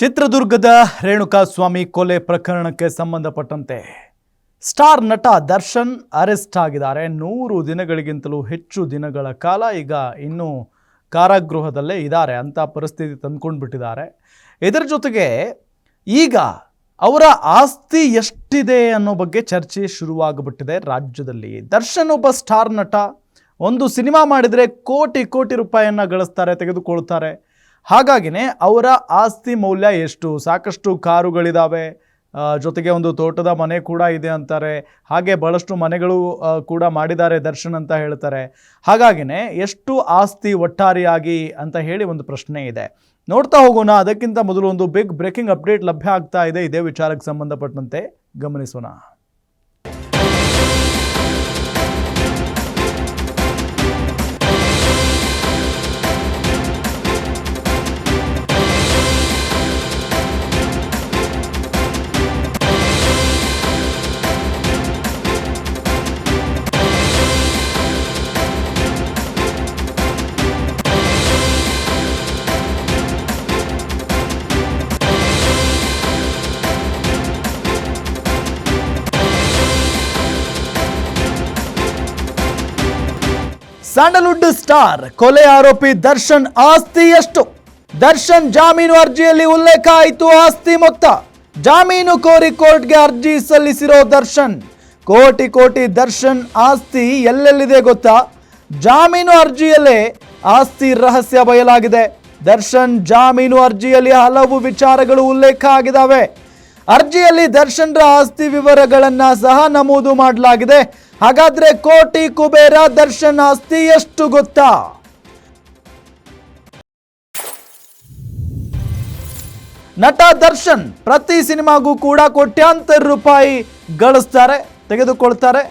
ಚಿತ್ರದುರ್ಗದ ರೇಣುಕಾಸ್ವಾಮಿ ಕೊಲೆ ಪ್ರಕರಣಕ್ಕೆ ಸಂಬಂಧಪಟ್ಟಂತೆ ಸ್ಟಾರ್ ನಟ ದರ್ಶನ್ ಅರೆಸ್ಟ್ ಆಗಿದ್ದಾರೆ. 100 ದಿನಗಳಿಗಿಂತಲೂ ಹೆಚ್ಚು ದಿನಗಳ ಕಾಲ ಈಗ ಇನ್ನೂ ಕಾರಾಗೃಹದಲ್ಲೇ ಇದ್ದಾರೆ ಅಂತ ಪರಿಸ್ಥಿತಿ ತಂದ್ಕೊಂಡು ಬಿಟ್ಟಿದ್ದಾರೆ. ಇದರ ಜೊತೆಗೆ ಈಗ ಅವರ ಆಸ್ತಿ ಎಷ್ಟಿದೆ ಅನ್ನೋ ಬಗ್ಗೆ ಚರ್ಚೆ ಶುರುವಾಗ್ಬಿಟ್ಟಿದೆ ರಾಜ್ಯದಲ್ಲಿ. ದರ್ಶನ್ ಒಬ್ಬ ಸ್ಟಾರ್ ನಟ, ಒಂದು ಸಿನಿಮಾ ಮಾಡಿದರೆ ಕೋಟಿ ಕೋಟಿ ರೂಪಾಯಿಯನ್ನು ಗಳಿಸ್ತಾರೆ, ತೆಗೆದುಕೊಳ್ತಾರೆ. ಹಾಗಾಗಿನೇ ಅವರ ಆಸ್ತಿ ಮೌಲ್ಯ ಎಷ್ಟು, ಸಾಕಷ್ಟು ಕಾರುಗಳಿದ್ದಾವೆ, ಜೊತೆಗೆ ಒಂದು ತೋಟದ ಮನೆ ಕೂಡ ಇದೆ ಅಂತಾರೆ. ಹಾಗೆ ಬಹಳಷ್ಟು ಮನೆಗಳು ಕೂಡ ಮಾಡಿದ್ದಾರೆ ದರ್ಶನ್ ಅಂತ ಹೇಳ್ತಾರೆ. ಹಾಗಾಗಿನೇ ಎಷ್ಟು ಆಸ್ತಿ ಒಟ್ಟಾರೆಯಾಗಿ ಅಂತ ಹೇಳಿ ಒಂದು ಪ್ರಶ್ನೆ ಇದೆ. ನೋಡ್ತಾ ಹೋಗೋಣ. ಅದಕ್ಕಿಂತ ಮೊದಲು ಒಂದು ಬಿಗ್ ಬ್ರೇಕಿಂಗ್ ಅಪ್ಡೇಟ್ ಲಭ್ಯ ಆಗ್ತಾ ಇದೆ. ಇದೇ ವಿಚಾರಕ್ಕೆ ಸಂಬಂಧಪಟ್ಟಂತೆ ಗಮನಿಸೋಣ. ಸ್ಯಾಂಡಲ್ವುಡ್ ಸ್ಟಾರ್ ಕೊಲೆ ಆರೋಪಿ ದರ್ಶನ್ ಆಸ್ತಿ ಎಷ್ಟು? ದರ್ಶನ್ ಜಾಮೀನು ಅರ್ಜಿಯಲ್ಲಿ ಉಲ್ಲೇಖ ಆಯಿತು ಆಸ್ತಿ ಮೊತ್ತ. ಜಾಮೀನು ಕೋರಿ ಕೋರ್ಟ್ಗೆ ಅರ್ಜಿ ಸಲ್ಲಿಸಿರೋ ದರ್ಶನ್, ಕೋಟಿ ಕೋಟಿ ದರ್ಶನ್ ಆಸ್ತಿ ಎಲ್ಲೆಲ್ಲಿದೆ ಗೊತ್ತಾ? ಜಾಮೀನು ಅರ್ಜಿಯಲ್ಲೇ ಆಸ್ತಿ ರಹಸ್ಯ ಬಯಲಾಗಿದೆ. ದರ್ಶನ್ ಜಾಮೀನು ಅರ್ಜಿಯಲ್ಲಿ ಹಲವು ವಿಚಾರಗಳು ಉಲ್ಲೇಖ ಆಗಿದ್ದಾವೆ. ಅರ್ಜಿಯಲ್ಲಿ ದರ್ಶನ್ರ ಆಸ್ತಿ ವಿವರಗಳನ್ನ ಸಹ ನಮೂದು ಮಾಡಲಾಗಿದೆ. ಹಾಗಾದ್ರೆ ಕೋಟಿ ಕುಬೇರ ದರ್ಶನ್ ಆಸ್ತಿ ಎಷ್ಟು ಗೊತ್ತಾ? ನಟ ದರ್ಶನ್ ಪ್ರತಿ ಸಿನಿಮಾಗೂ ಕೂಡ ಕೋಟ್ಯಾಂತರ ರೂಪಾಯಿ ಗಳಿಸ್ತಾರೆ, ತೆಗೆದುಕೊಳ್ತಾರೆ.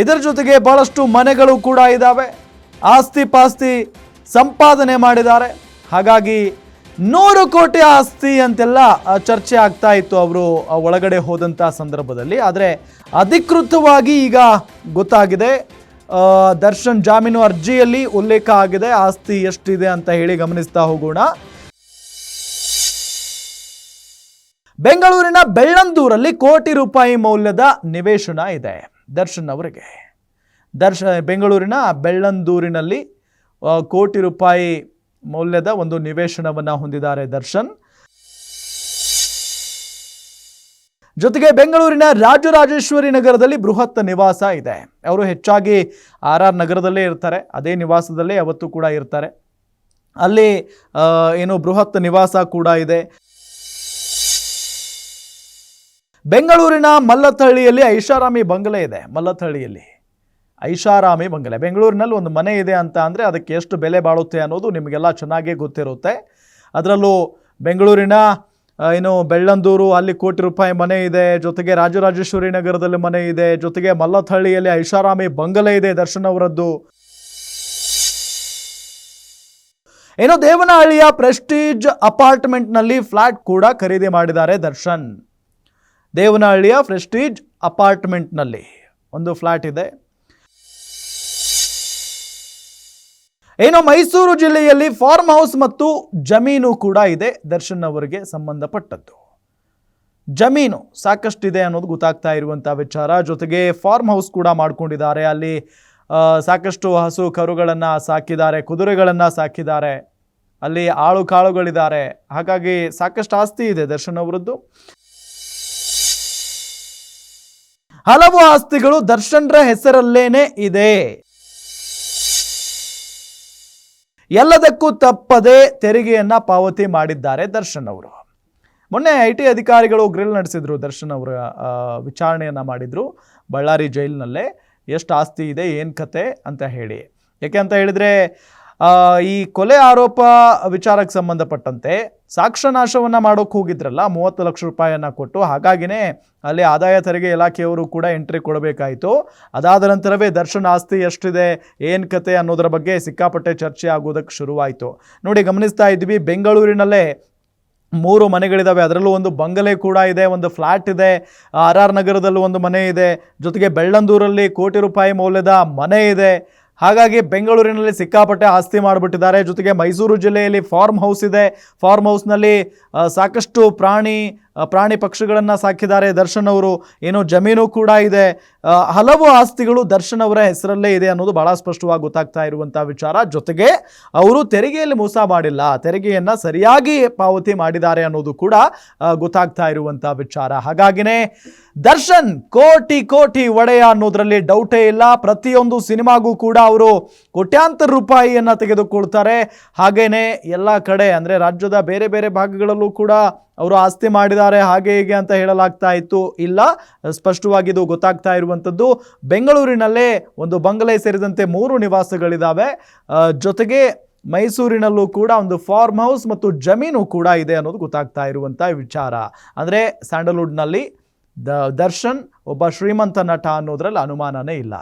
ಇದರ ಜೊತೆಗೆ ಬಹಳಷ್ಟು ಮನೆಗಳು ಕೂಡ ಇದ್ದಾವೆ, ಆಸ್ತಿ ಪಾಸ್ತಿ ಸಂಪಾದನೆ ಮಾಡಿದ್ದಾರೆ. ಹಾಗಾಗಿ 100 ಕೋಟಿ ಆಸ್ತಿ ಅಂತೆಲ್ಲ ಚರ್ಚೆ ಆಗ್ತಾ ಇತ್ತು ಅವರು ಒಳಗಡೆ ಹೋದಂಥ ಸಂದರ್ಭದಲ್ಲಿ. ಆದರೆ ಅಧಿಕೃತವಾಗಿ ಈಗ ಗೊತ್ತಾಗಿದೆ, ದರ್ಶನ್ ಜಾಮೀನು ಅರ್ಜಿಯಲ್ಲಿ ಉಲ್ಲೇಖ ಆಗಿದೆ ಆಸ್ತಿ ಎಷ್ಟಿದೆ ಅಂತ ಹೇಳಿ ಗಮನಿಸ್ತಾ ಹೋಗೋಣ. ಬೆಂಗಳೂರಿನ ಬೆಳ್ಳಂದೂರಲ್ಲಿ ಕೋಟಿ ರೂಪಾಯಿ ಮೌಲ್ಯದ ನಿವೇಶನ ಇದೆ ದರ್ಶನ್ ಅವರಿಗೆ. ಬೆಂಗಳೂರಿನ ಬೆಳ್ಳಂದೂರಿನಲ್ಲಿ ಕೋಟಿ ರೂಪಾಯಿ ಮೌಲ್ಯದ ಒಂದು ನಿವೇಶನವನ್ನು ಹೊಂದಿದ್ದಾರೆ ದರ್ಶನ್. ಜೊತೆಗೆ ಬೆಂಗಳೂರಿನ ರಾಜರಾಜೇಶ್ವರಿ ನಗರದಲ್ಲಿ ಬೃಹತ್ ನಿವಾಸ ಇದೆ. ಅವರು ಹೆಚ್ಚಾಗಿ RR ನಗರದಲ್ಲೇ ಇರ್ತಾರೆ, ಅದೇ ನಿವಾಸದಲ್ಲೇ ಯಾವತ್ತೂ ಕೂಡ ಇರ್ತಾರೆ. ಅಲ್ಲಿ ಏನು ಬೃಹತ್ ನಿವಾಸ ಕೂಡ ಇದೆ. ಬೆಂಗಳೂರಿನ ಮಲ್ಲತ್ತಹಳ್ಳಿಯಲ್ಲಿ ಐಷಾರಾಮಿ ಬಂಗಲೆ ಇದೆ. ಮಲ್ಲತ್ತಹಳ್ಳಿಯಲ್ಲಿ ಐಷಾರಾಮಿ ಬಂಗಲೆ, ಬೆಂಗಳೂರಿನಲ್ಲಿ ಒಂದು ಮನೆ ಇದೆ ಅಂತ ಅಂದರೆ ಅದಕ್ಕೆ ಎಷ್ಟು ಬೆಲೆ ಬಾಳುತ್ತೆ ಅನ್ನೋದು ನಿಮಗೆಲ್ಲ ಚೆನ್ನಾಗೇ ಗೊತ್ತಿರುತ್ತೆ. ಅದರಲ್ಲೂ ಬೆಂಗಳೂರಿನ ಏನು ಬೆಳ್ಳಂದೂರು, ಅಲ್ಲಿ ಕೋಟಿ ರೂಪಾಯಿ ಮನೆ ಇದೆ, ಜೊತೆಗೆ ರಾಜರಾಜೇಶ್ವರಿ ನಗರದಲ್ಲಿ ಮನೆ ಇದೆ, ಜೊತೆಗೆ ಮಲ್ಲತ್ತಹಳ್ಳಿಯಲ್ಲಿ ಐಷಾರಾಮಿ ಬಂಗಲೆ ಇದೆ ದರ್ಶನ್ ಅವರದ್ದು. ಏನು ದೇವನಹಳ್ಳಿಯ ಪ್ರೆಸ್ಟೀಜ್ ಅಪಾರ್ಟ್ಮೆಂಟ್ನಲ್ಲಿ ಫ್ಲಾಟ್ ಕೂಡ ಖರೀದಿ ಮಾಡಿದ್ದಾರೆ ದರ್ಶನ್. ದೇವನಹಳ್ಳಿಯ ಪ್ರೆಸ್ಟೀಜ್ ಅಪಾರ್ಟ್ಮೆಂಟ್ನಲ್ಲಿ ಒಂದು ಫ್ಲಾಟ್ ಇದೆ. ಏನೋ ಮೈಸೂರು ಜಿಲ್ಲೆಯಲ್ಲಿ ಫಾರ್ಮ್ ಹೌಸ್ ಮತ್ತು ಜಮೀನು ಕೂಡ ಇದೆ ದರ್ಶನ್ ಅವರಿಗೆ ಸಂಬಂಧಪಟ್ಟದ್ದು. ಜಮೀನು ಸಾಕಷ್ಟಿದೆ ಅನ್ನೋದು ಗೊತ್ತಾಗ್ತಾ ಇರುವಂಥ ವಿಚಾರ. ಜೊತೆಗೆ ಫಾರ್ಮ್ ಹೌಸ್ ಕೂಡ ಮಾಡ್ಕೊಂಡಿದ್ದಾರೆ. ಅಲ್ಲಿ ಸಾಕಷ್ಟು ಹಸು ಕರುಗಳನ್ನು ಸಾಕಿದ್ದಾರೆ, ಕುದುರೆಗಳನ್ನು ಸಾಕಿದ್ದಾರೆ, ಅಲ್ಲಿ ಆಳು ಕಾಳುಗಳಿದ್ದಾರೆ. ಹಾಗಾಗಿ ಸಾಕಷ್ಟು ಆಸ್ತಿ ಇದೆ ದರ್ಶನ್ ಅವರದ್ದು. ಹಲವು ಆಸ್ತಿಗಳು ದರ್ಶನ್ರ ಹೆಸರಲ್ಲೇನೆ ಇದೆ. ಎಲ್ಲದಕ್ಕೂ ತಪ್ಪದೆ ತೆರಿಗೆಯನ್ನ ಪಾವತಿ ಮಾಡಿದ್ದಾರೆ ದರ್ಶನ್ ಅವರು. ಮೊನ್ನೆ IT ಅಧಿಕಾರಿಗಳು ಗ್ರಿಲ್ ನಡೆಸಿದ್ರು, ದರ್ಶನ್ ಅವರ ವಿಚಾರಣೆಯನ್ನ ಮಾಡಿದ್ರು ಬಳ್ಳಾರಿ ಜೈಲಿನಲ್ಲೇ. ಎಷ್ಟು ಆಸ್ತಿ ಇದೆ, ಏನು ಕತೆ ಅಂತ ಹೇಳಿ. ಯಾಕೆ ಅಂತ ಹೇಳಿದ್ರೆ ಈ ಕೊಲೆ ಆರೋಪ ವಿಚಾರಕ್ಕೆ ಸಂಬಂಧಪಟ್ಟಂತೆ ಸಾಕ್ಷ್ಯ ನಾಶವನ್ನು ಮಾಡೋಕ್ಕೆ ಹೋಗಿದ್ರಲ್ಲ 30 ಲಕ್ಷ ರೂಪಾಯಿಯನ್ನು ಕೊಟ್ಟು. ಹಾಗಾಗಿನೇ ಅಲ್ಲಿ ಆದಾಯ ತೆರಿಗೆ ಇಲಾಖೆಯವರು ಕೂಡ ಎಂಟ್ರಿ ಕೊಡಬೇಕಾಯಿತು. ಅದಾದ ನಂತರವೇ ದರ್ಶನ್ ಆಸ್ತಿ ಎಷ್ಟಿದೆ, ಏನು ಕತೆ ಅನ್ನೋದರ ಬಗ್ಗೆ ಸಿಕ್ಕಾಪಟ್ಟೆ ಚರ್ಚೆ ಆಗೋದಕ್ಕೆ ಶುರುವಾಯಿತು. ನೋಡಿ, ಗಮನಿಸ್ತಾ ಇದ್ವಿ, ಬೆಂಗಳೂರಿನಲ್ಲೇ 3 ಮನೆಗಳಿದ್ದಾವೆ. ಅದರಲ್ಲೂ ಒಂದು ಬಂಗಲೆ ಕೂಡ ಇದೆ, ಒಂದು ಫ್ಲ್ಯಾಟ್ ಇದೆ, RR ನಗರದಲ್ಲೂ ಒಂದು ಮನೆ ಇದೆ, ಜೊತೆಗೆ ಬೆಳ್ಳಂದೂರಲ್ಲಿ ಕೋಟಿ ರೂಪಾಯಿ ಮೌಲ್ಯದ ಮನೆ ಇದೆ. ಹಾಗಾಗಿ ಬೆಂಗಳೂರಿನಲ್ಲಿ ಸಿಕ್ಕಾಪಟ್ಟೆ ಆಸ್ತಿ ಮಾಡಿಬಿಟ್ಟಿದ್ದಾರೆ. ಜೊತೆಗೆ ಮೈಸೂರು ಜಿಲ್ಲೆಯಲ್ಲಿ ಫಾರ್ಮ್ ಹೌಸ್ ಇದೆ. ಫಾರ್ಮ್ ಹೌಸ್ನಲ್ಲಿ ಸಾಕಷ್ಟು ಪ್ರಾಣಿ ಪಕ್ಷಿಗಳನ್ನು ಸಾಕಿದ್ದಾರೆ ದರ್ಶನ್ ಅವರು. ಏನೋ ಜಮೀನು ಕೂಡ ಇದೆ. ಹಲವು ಆಸ್ತಿಗಳು ದರ್ಶನ್ ಅವರ ಹೆಸರಲ್ಲೇ ಇದೆ ಅನ್ನೋದು ಬಹಳ ಸ್ಪಷ್ಟವಾಗಿ ಗೊತ್ತಾಗ್ತಾ ಇರುವಂಥ ವಿಚಾರ. ಜೊತೆಗೆ ಅವರು ತೆರಿಗೆಯಲ್ಲಿ ಮೋಸ ಮಾಡಿಲ್ಲ, ತೆರಿಗೆಯನ್ನು ಸರಿಯಾಗಿ ಪಾವತಿ ಮಾಡಿದ್ದಾರೆ ಅನ್ನೋದು ಕೂಡ ಗೊತ್ತಾಗ್ತಾ ಇರುವಂಥ ವಿಚಾರ. ಹಾಗಾಗಿನೇ ದರ್ಶನ್ ಕೋಟಿ ಒಡೆಯ ಅನ್ನೋದ್ರಲ್ಲಿ ಡೌಟೇ ಇಲ್ಲ. ಪ್ರತಿಯೊಂದು ಸಿನಿಮಾಗೂ ಕೂಡ ಅವರು ಕೋಟ್ಯಾಂತರ ರೂಪಾಯಿಯನ್ನು ತೆಗೆದುಕೊಳ್ತಾರೆ. ಹಾಗೇನೆ ಎಲ್ಲ ಕಡೆ ಅಂದರೆ ರಾಜ್ಯದ ಬೇರೆ ಬೇರೆ ಭಾಗಗಳಲ್ಲೂ ಕೂಡ ಅವರು ಆಸ್ತಿ ಮಾಡಿದ್ದಾರೆ ಹಾಗೆ ಹೀಗೆ ಅಂತ ಹೇಳಲಾಗ್ತಾ ಇತ್ತು. ಇಲ್ಲ, ಸ್ಪಷ್ಟವಾಗಿ ಇದು ಗೊತ್ತಾಗ್ತಾ ಇರುವಂಥದ್ದು. ಬೆಂಗಳೂರಿನಲ್ಲೇ ಒಂದು ಬಂಗಲೆ ಸೇರಿದಂತೆ 3 ನಿವಾಸಗಳಿದ್ದಾವೆ. ಜೊತೆಗೆ ಮೈಸೂರಿನಲ್ಲೂ ಕೂಡ ಒಂದು ಫಾರ್ಮ್ ಹೌಸ್ ಮತ್ತು ಜಮೀನು ಕೂಡ ಇದೆ ಅನ್ನೋದು ಗೊತ್ತಾಗ್ತಾ ಇರುವಂಥ ವಿಚಾರ. ಅಂದರೆ ಸ್ಯಾಂಡಲ್ವುಡ್ನಲ್ಲಿ ದರ್ಶನ್ ಒಬ್ಬ ಶ್ರೀಮಂತ ನಟ ಅನ್ನೋದ್ರಲ್ಲಿ ಅನುಮಾನನೇ ಇಲ್ಲ.